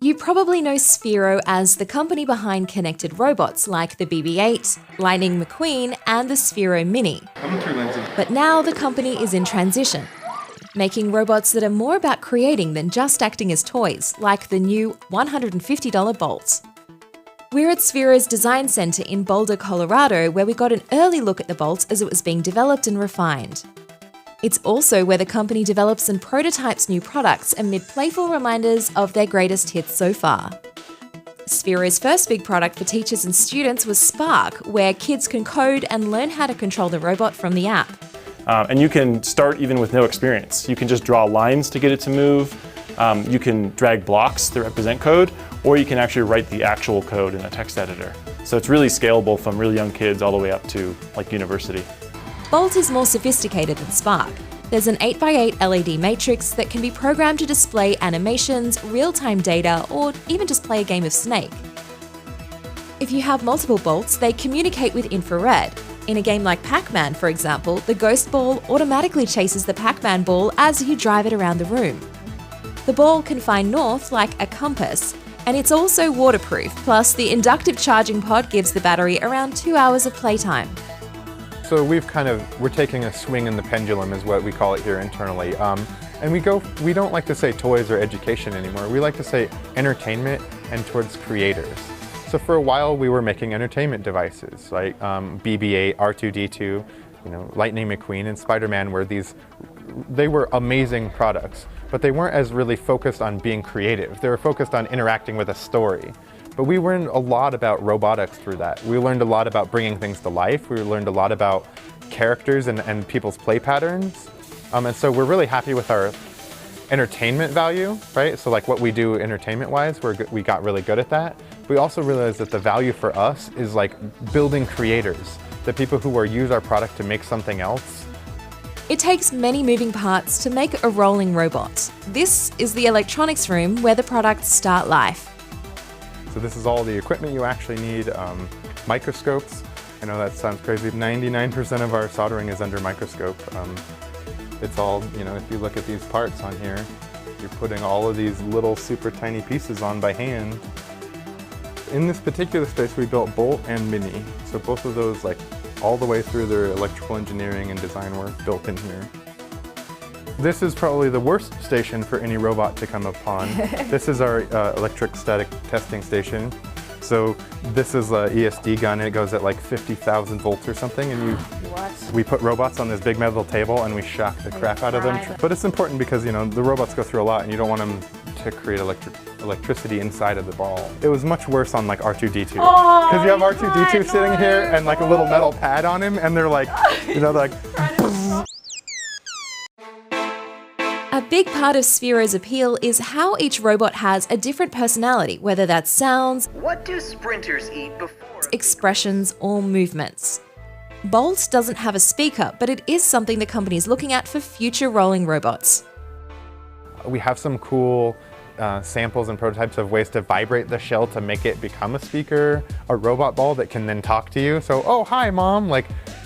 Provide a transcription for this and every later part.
You probably know Sphero as the company behind connected robots like the BB-8, Lightning McQueen, and the Sphero Mini. But now the company is in transition, making robots that are more about creating than just acting as toys, like the new $150 Bolt. We're at Sphero's Design Center in Boulder, Colorado, where we got an early look at the Bolt as it was being developed and refined. It's also where the company develops and prototypes new products amid playful reminders of their greatest hits so far. Sphero's first big product for teachers and students was Spark, where kids can code and learn how to control the robot from the app. And you can start even with no experience. You can just draw lines to get it to move. You can drag blocks to represent code, or you can actually write the actual code in a text editor. So it's really scalable from really young kids all the way up to like university. Bolt is more sophisticated than Spark. There's an 8x8 LED matrix that can be programmed to display animations, real-time data, or even just play a game of Snake. If you have multiple bolts, they communicate with infrared. In a game like Pac-Man, for example, the ghost ball automatically chases the Pac-Man ball as you drive it around the room. The ball can find north like a compass, and it's also waterproof, plus the inductive charging pod gives the battery around 2 hours of playtime. So we're taking a swing in the pendulum is what we call it here internally. And we don't like to say toys or education anymore. We like to say entertainment and towards creators. So for a while we were making entertainment devices like BB-8, R2-D2, Lightning McQueen and Spider-Man they were amazing products, but they weren't as really focused on being creative. They were focused on interacting with a story. But we learned a lot about robotics through that. We learned a lot about bringing things to life. We learned a lot about characters and people's play patterns. And so we're really happy with our entertainment value, right? So like what we do entertainment-wise, we got really good at that. We also realized that the value for us is like building creators, the people who use our product to make something else. It takes many moving parts to make a rolling robot. This is the electronics room where the products start life. So this is all the equipment you actually need, microscopes. I know that sounds crazy. 99% of our soldering is under microscope. It's all, if you look at these parts on here, you're putting all of these little super tiny pieces on by hand. In this particular space, we built Bolt and Mini. So both of those, all the way through their electrical engineering and design work built in here. This is probably the worst station for any robot to come upon. This is our electrostatic testing station. So this is an ESD gun. It goes at like 50,000 volts or something, and we put robots on this big metal table and we shock the crap out of them. But it's important because the robots go through a lot, and you don't want them to create electricity inside of the ball. It was much worse on like R2-D2. Because you have R2-D2 sitting here and like a little metal pad on him, and they're like, they're like. A big part of Sphero's appeal is how each robot has a different personality, whether that's sounds, what do sprinters eat before expressions, or movements. Bolt doesn't have a speaker, but it is something the company is looking at for future rolling robots. We have some cool samples and prototypes of ways to vibrate the shell to make it become a speaker, a robot ball that can then talk to you. So, oh, hi, Mom.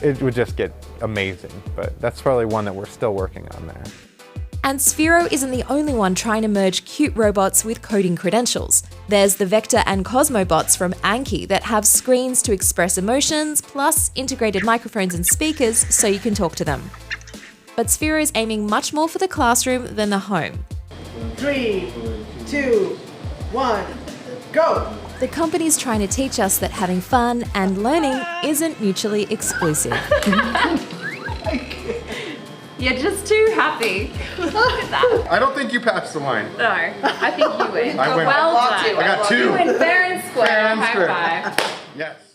It would just get amazing. But that's probably one that we're still working on there. And Sphero isn't the only one trying to merge cute robots with coding credentials. There's the Vector and Cosmo bots from Anki that have screens to express emotions, plus integrated microphones and speakers so you can talk to them. But Sphero is aiming much more for the classroom than the home. 3, 2, 1, go! The company's trying to teach us that having fun and learning isn't mutually exclusive. You're just too happy. Look at that. I don't think you passed the line. No, I think you win. I win. Well done. I got 2. You win fair and square. Fair and square. High five. Yes.